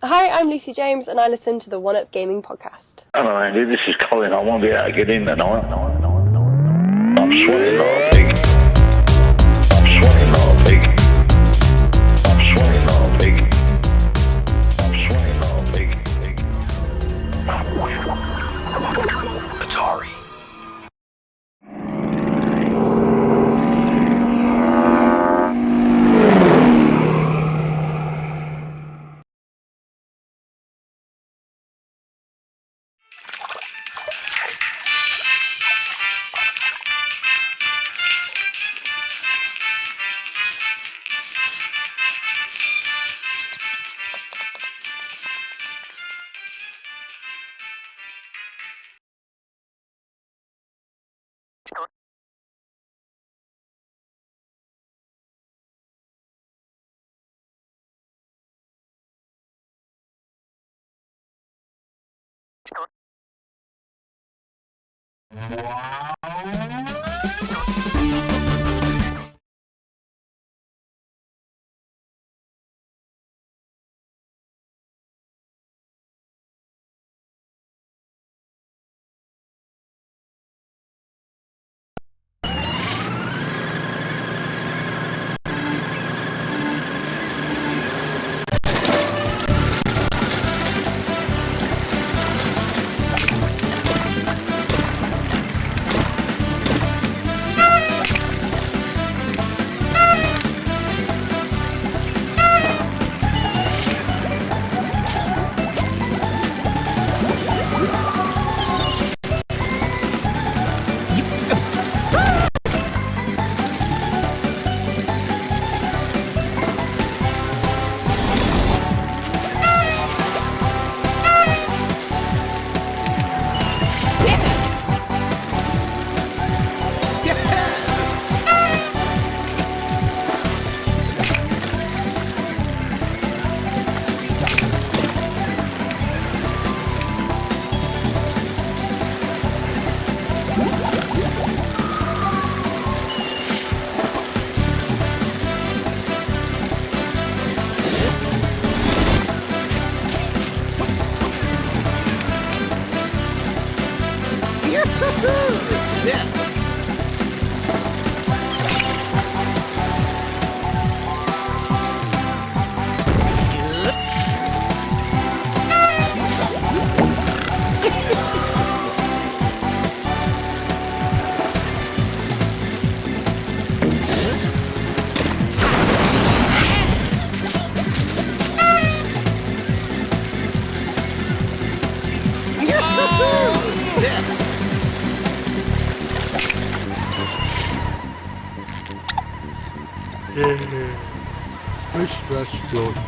Hi, I'm Lucy James, and I listen to the One Up Gaming podcast. Hello, Andy. This is Colin. I won't be able to get in tonight. I'm sweating like a pig. I'm sweating like a pig. I'm sweating like a pig. I'm sweating like a pig. Atari. Splish, splash, splash.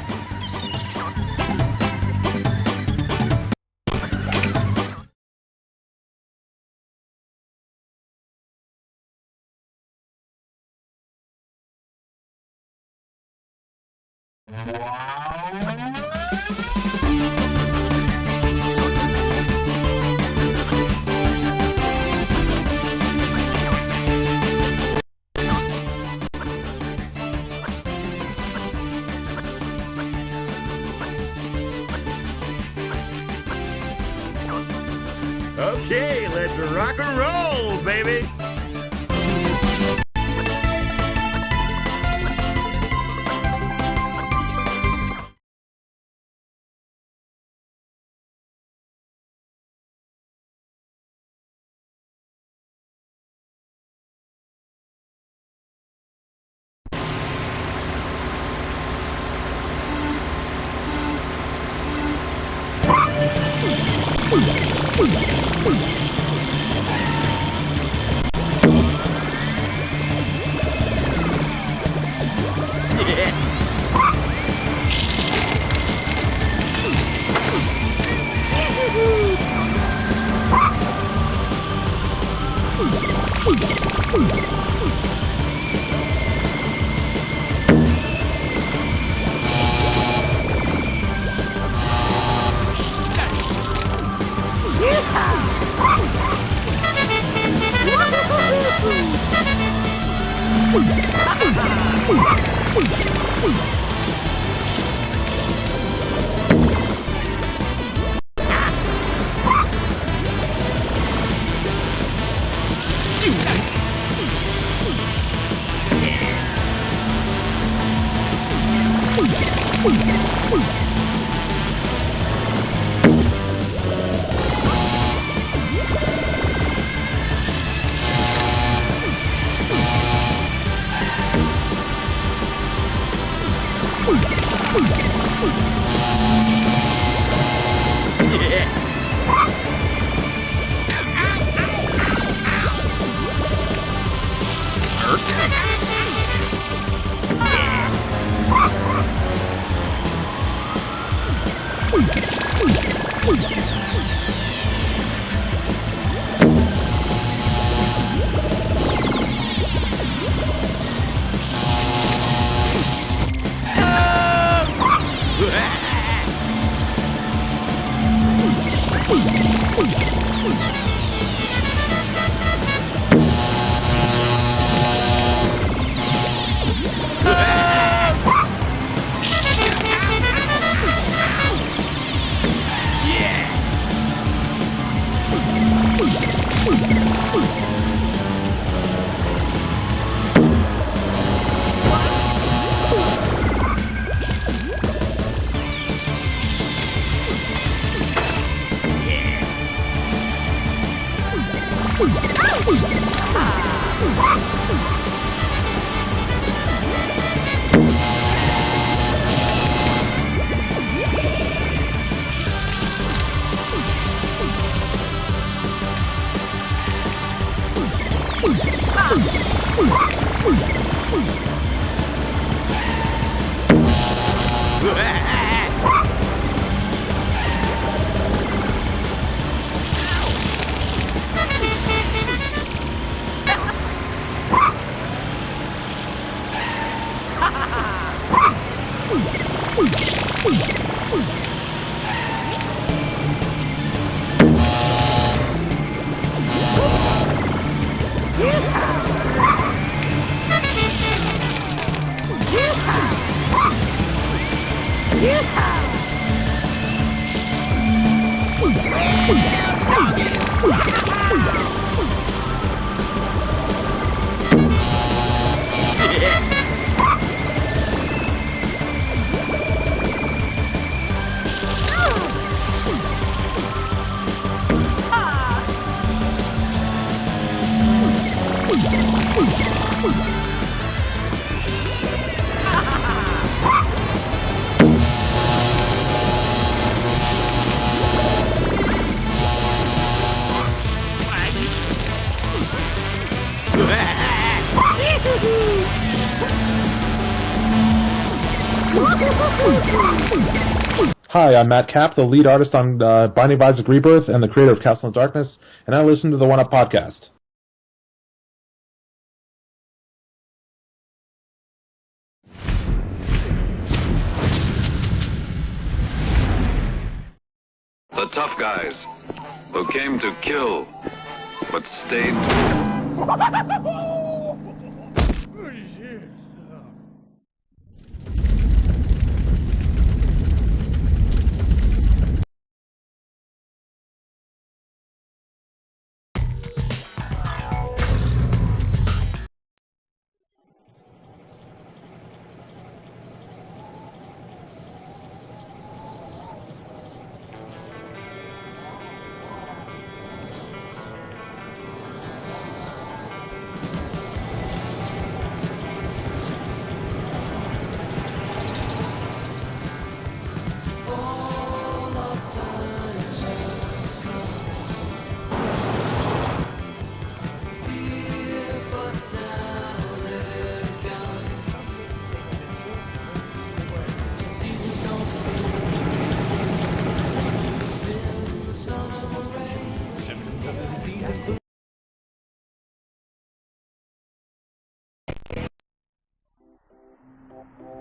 Okay, let's rock and roll, baby! Hi, I'm Matt Kapp, the lead artist on Binding of Isaac Rebirth and the creator of Castle in Darkness, and I listen to the One Up podcast. The tough guys who came to kill, but stayed to...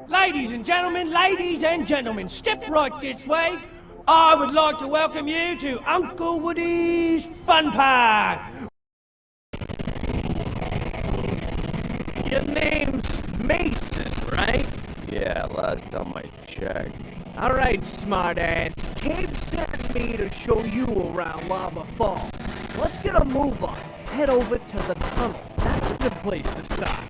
Ladies and gentlemen, step right this way. I would like to welcome you to Uncle Woody's Fun Park. Your name's Mason, right? Yeah, last time I checked. Alright, smartass. Cave sent me to show you around Lava Falls. Let's get a move on. Head over to the tunnel. That's a good place to start.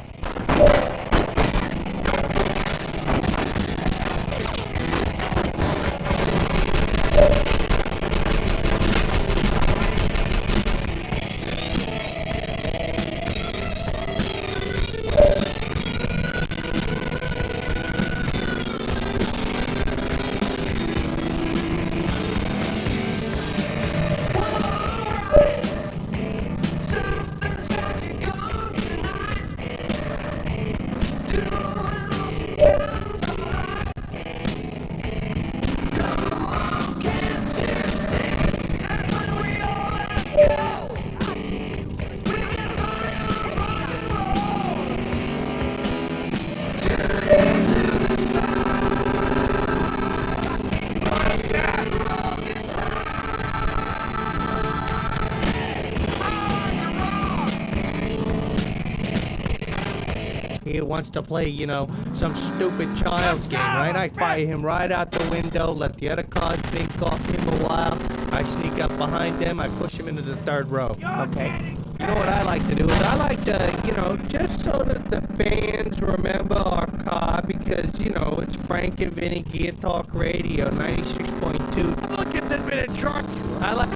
He wants to play, you know, some stupid child's game, right? I fire him right out the window, let the other cars think off him a while. I sneak up behind them, I push him into the third row. Okay. You know what I like to do is I like to, you know, just so that the fans remember our car because, you know, it's Frank and Vinny Gear Talk Radio 96.2. Look, it's been a truck. I like...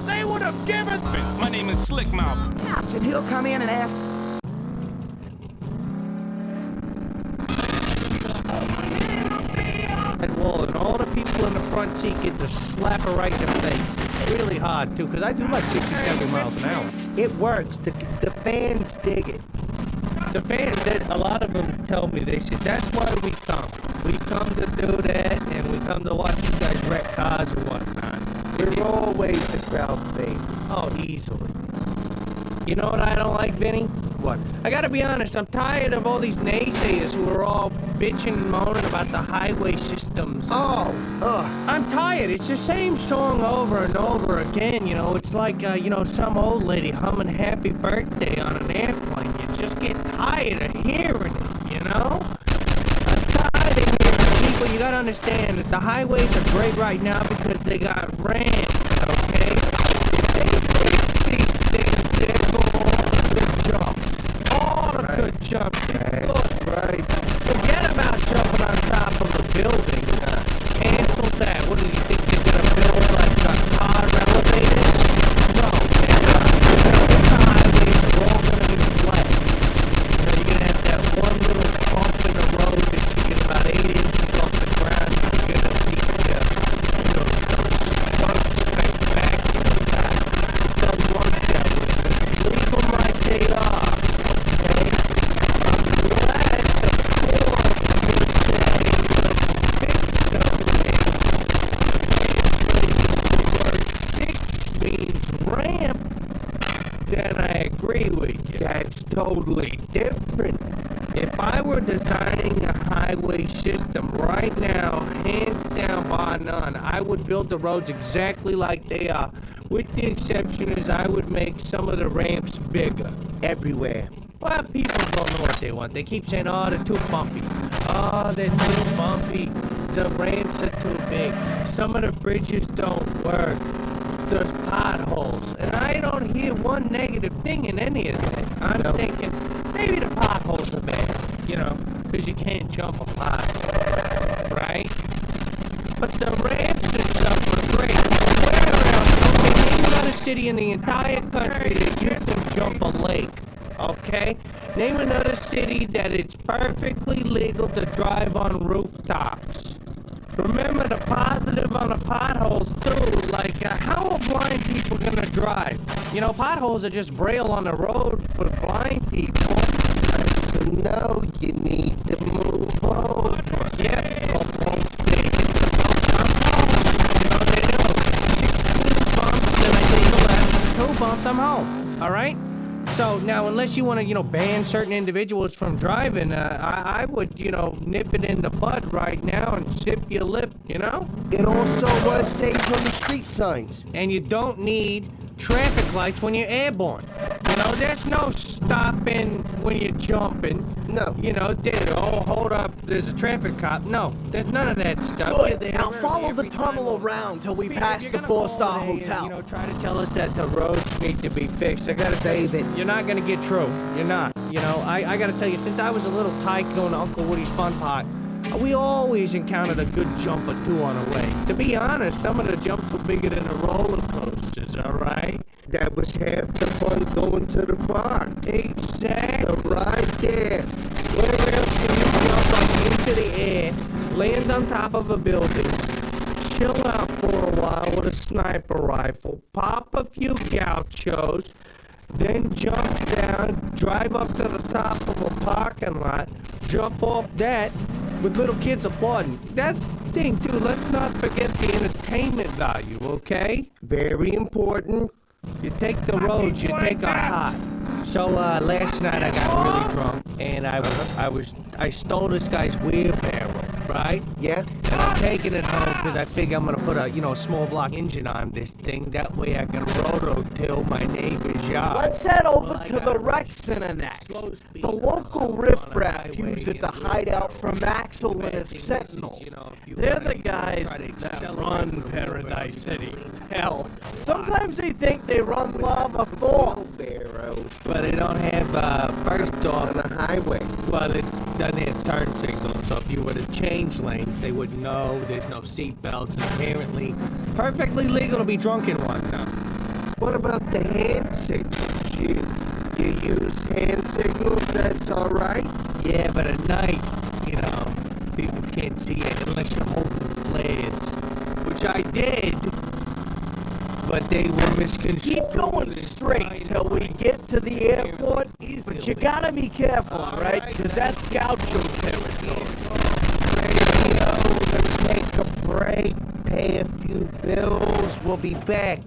They would have given me. My name is Slickmouth. Ouch, and he'll come in and ask... wall, and all the people in the front seat get to slap her right in the face. Really hard, too, because I do like 60, 70 miles an hour. It works. The fans dig it. The fans, a lot of them tell me, they said, that's why we come. We come to do that, and we come to watch you guys wreck cars and whatnot. We're always the crowd favorite. Oh, easily. You know what I don't like, Vinny? What? I gotta be honest, I'm tired of all these naysayers who are all bitching and moaning about the highway systems. I'm tired. It's the same song over and over again, you know. It's like, you know, some old lady humming Happy Birthday on an airplane. You just get tired of hearing it, you know? I'm tired of hearing people. You gotta understand that the highways are great right now because they got ramps, okay? All the good jumps. Right. Forget about jumping on top of a building. Cancel that. What do you think they're gonna build like car elevators? No, they're not. The highways are all gonna be flat. You know, you're gonna have that one little bump in the road that you get about 8 inches off the ground. You're gonna see, you know, some spectacular. It doesn't work that way. Leave them like they are. Then I agree with you. That's totally different. If I were designing a highway system right now, hands down bar none, I would build the roads exactly like they are. With the exception is I would make some of the ramps bigger. Everywhere. Well, people don't know what they want. They keep saying, oh, they're too bumpy. Oh, they're too bumpy. The ramps are too big. Some of the bridges don't work. There's potholes. And I don't hear one negative thing in any of that. I'm thinking, maybe the potholes are bad, you know, because you can't jump a pot, right? But the ramps and stuff are great. Where else? Okay, name another city in the entire country that you can jump a lake, okay? Name another city that it's perfectly legal to drive on rooftops. Remember the positive on the potholes, too. Like, how are blind people gonna drive? You know, potholes are just braille on the road for blind people. So now you need to move over. Yeah. You know, they do. 16 bumps, then I take the left. 2 bumps, I'm home. All right? So now, unless you want to, you know, ban certain individuals from driving, I would, you know, nip it in the bud right now and zip your lip, you know? It also was saved from the street signs. And you don't need traffic lights when you're airborne. You know, there's no stopping when you're jumping. No. You know, oh, hold up, there's a traffic cop. No, there's none of that stuff. Good. Now follow the tunnel around till we pass the 4-star hotel. You know, try to tell us that the roads need to be fixed. I gotta save it. You're not gonna get through. You're not. You know, I gotta tell you, since I was a little tyke going to Uncle Woody's Fun Park, we always encountered a good jump or two on the way. To be honest, some of the jumps were bigger than the roller coasters, all right? That was half the fun going to the park. Exactly. Right there. Where else can you jump up into the air, land on top of a building, chill out for a while with a sniper rifle, pop a few gauchos, then jump down, drive up to the top of a parking lot, jump off that with little kids applauding. That's the thing, too. Let's not forget the entertainment value, okay? Very important. You take the roads, you take our hot. So last night I got really drunk and I stole this guy's wheelbarrow, right? Yeah? And I'm taking it home because I figure I'm gonna put a small block engine on this thing. That way I can roto-till my neighbor's yard. Let's head over to the rec center next. The local riffraff use it to hide out from Axel and his sentinels. They're the guys that run Paradise City. Hell, sometimes they think they run Lava Falls, but they don't have, first off, On the highway. well, it doesn't have turn signals, so if you were to change lanes, they would know there's no seatbelts, and apparently perfectly legal to be drunk in one now. What about the hand signals? You use hand signals, that's alright? Yeah, but at night, people can't see it unless you're holding flares, which I did, but they were misconstrued. Keep going straight till we get to the airport, but you gotta be careful, alright? Because that's gaucho territory. Radio, gonna take a break, pay a few bills, we'll be back.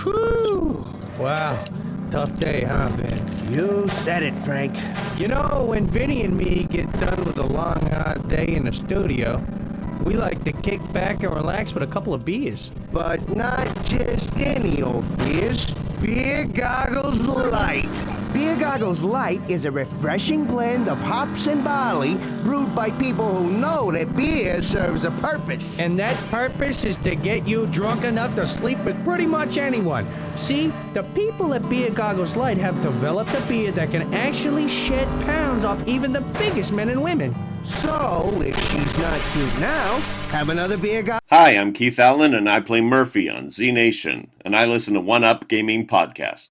Whew! Wow, tough day, huh, Ben? You said it, Frank. When Vinny and me get done with a long, hard day in the studio, we like to kick back and relax with a couple of beers. But not just any old beers. Beer Goggles Light. Beer Goggles Light is a refreshing blend of hops and barley brewed by people who know that beer serves a purpose. And that purpose is to get you drunk enough to sleep with pretty much anyone. See, the people at Beer Goggles Light have developed a beer that can actually shed pounds off even the biggest men and women. So, if she's not cute now, have another beer goggles. Hi, I'm Keith Allen, and I play Murphy on Z Nation, and I listen to One Up Gaming Podcast.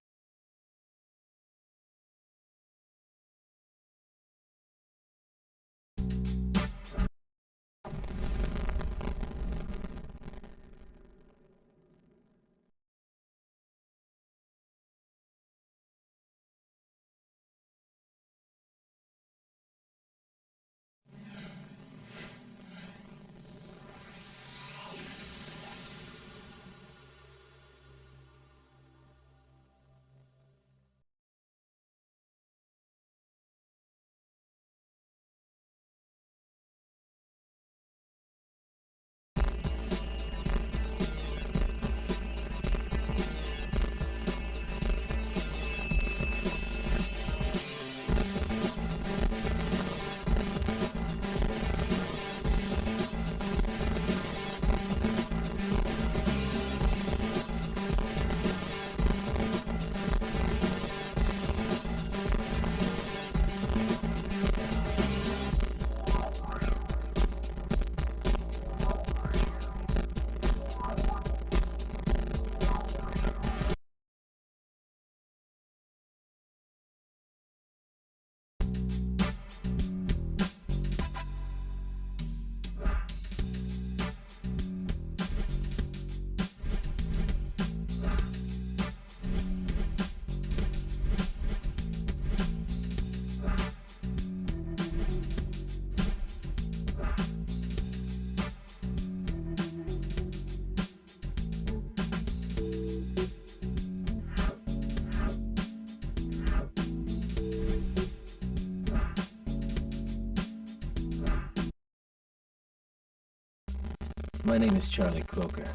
My name is Charlie Croker.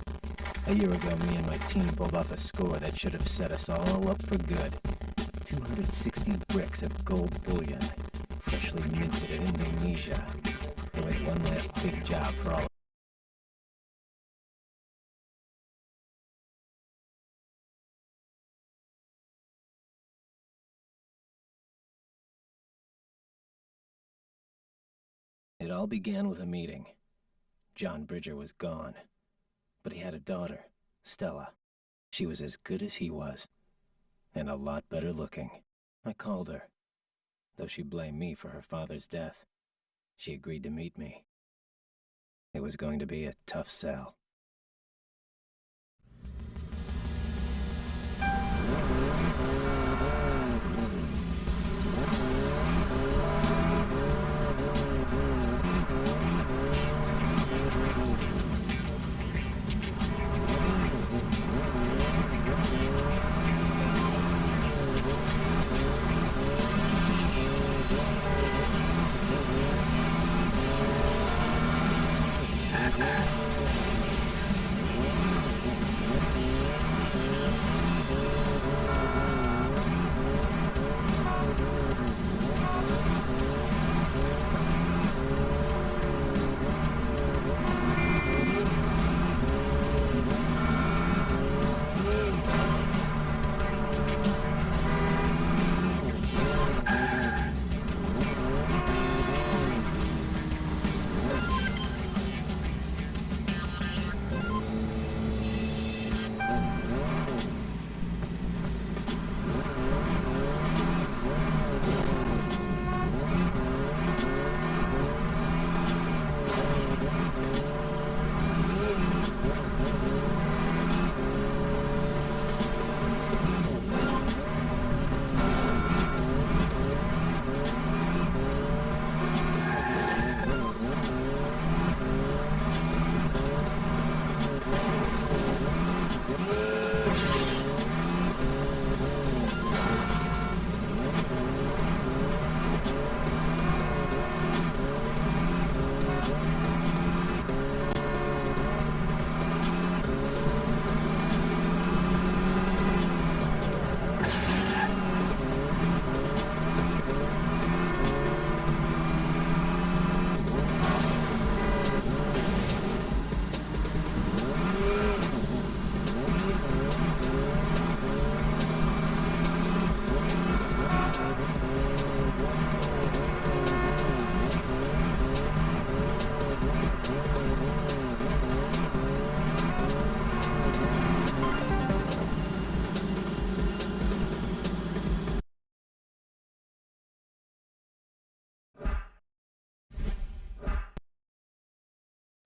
A year ago, me and my team pulled off a score that should have set us all up for good. 260 bricks of gold bullion, freshly minted in Indonesia. It was one last big job for all. It all began with a meeting. John Bridger was gone, but he had a daughter, Stella. She was as good as he was, and a lot better looking. I called her. Though she blamed me for her father's death, she agreed to meet me. It was going to be a tough sell.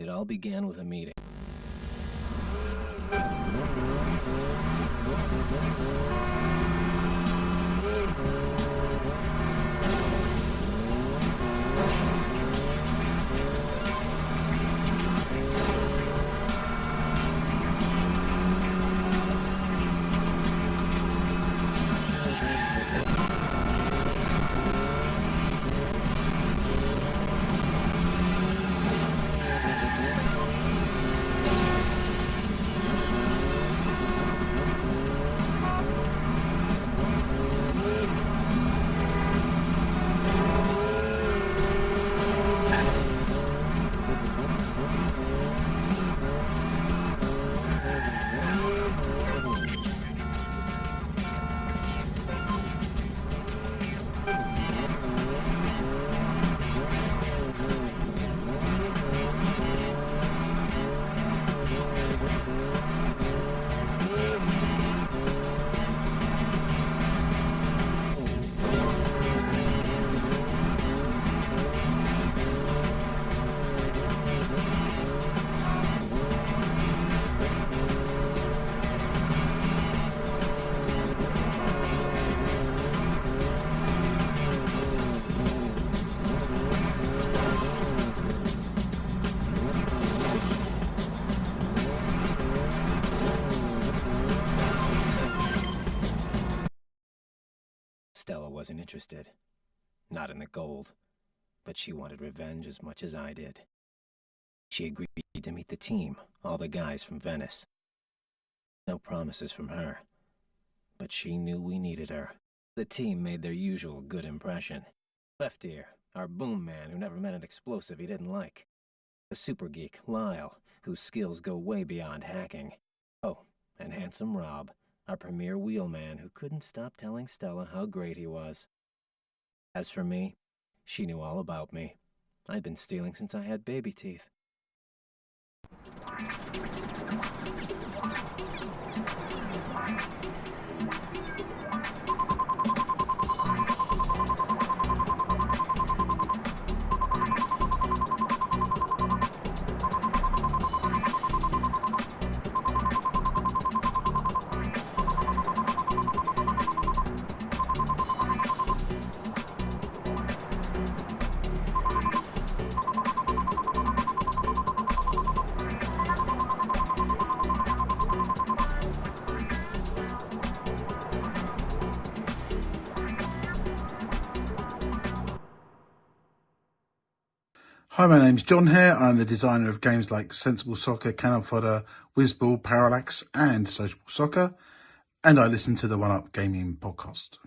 It all began with a meeting. Stella wasn't interested. Not in the gold. But she wanted revenge as much as I did. She agreed to meet the team, all the guys from Venice. No promises from her. But she knew we needed her. The team made their usual good impression. Left Ear, our boom man who never met an explosive he didn't like. The super geek, Lyle, whose skills go way beyond hacking. Oh, and Handsome Rob, our premier wheelman who couldn't stop telling Stella how great he was. As for me, she knew all about me. I'd been stealing since I had baby teeth. Hi, my name's John here. I'm the designer of games like Sensible Soccer, Cannon Fodder, Whizball, Parallax and Sociable Soccer, and I listen to the One Up Gaming podcast.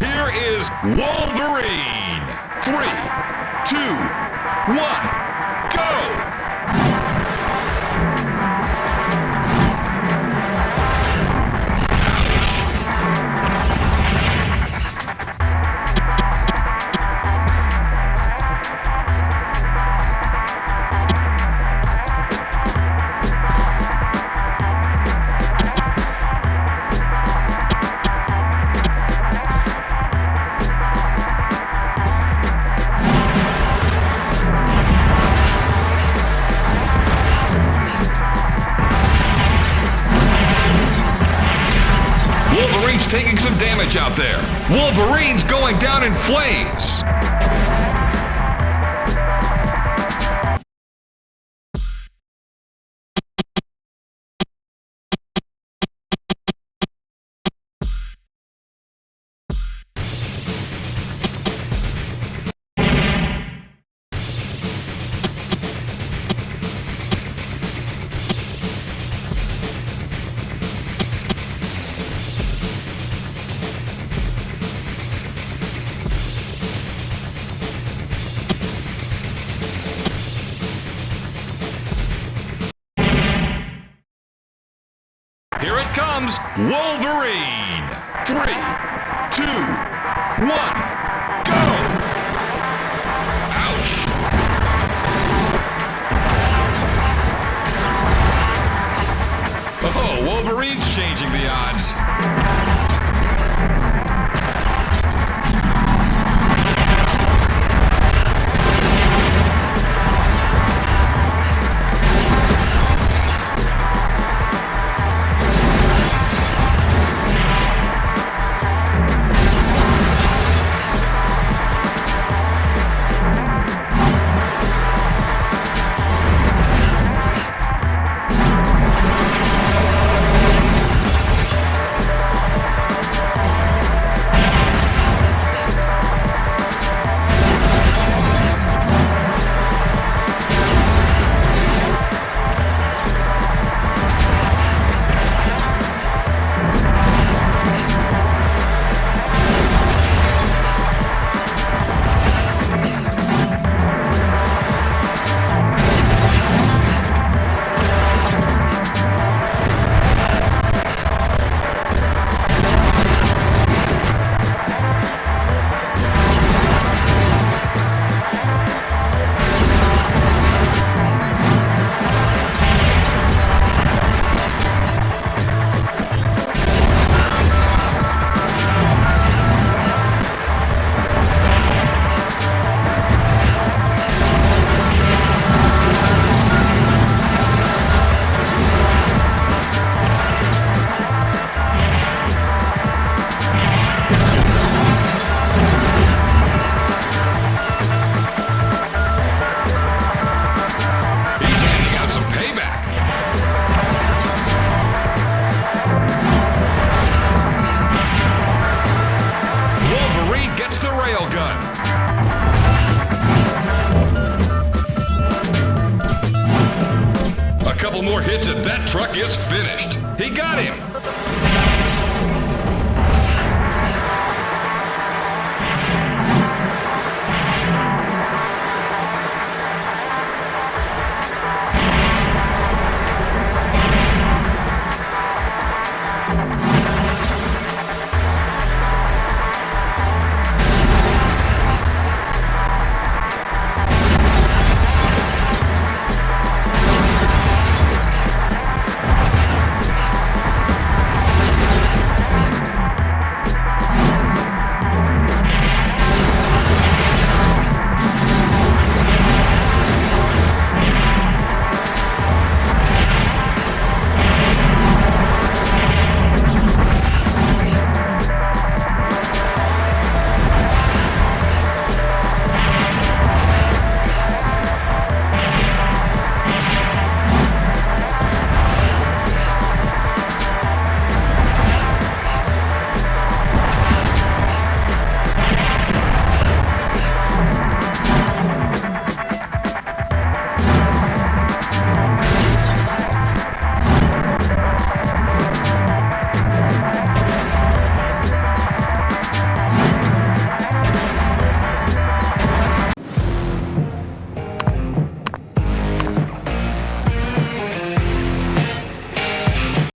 Here is Wolverine. 3, 2, 1, go! Wolverine's taking some damage out there. Wolverine's going down in flames. Here it comes, Wolverine. 3, 2, 1, go! Ouch! Oh, Wolverine's changing the odds. More hits and that truck is finished. He got him.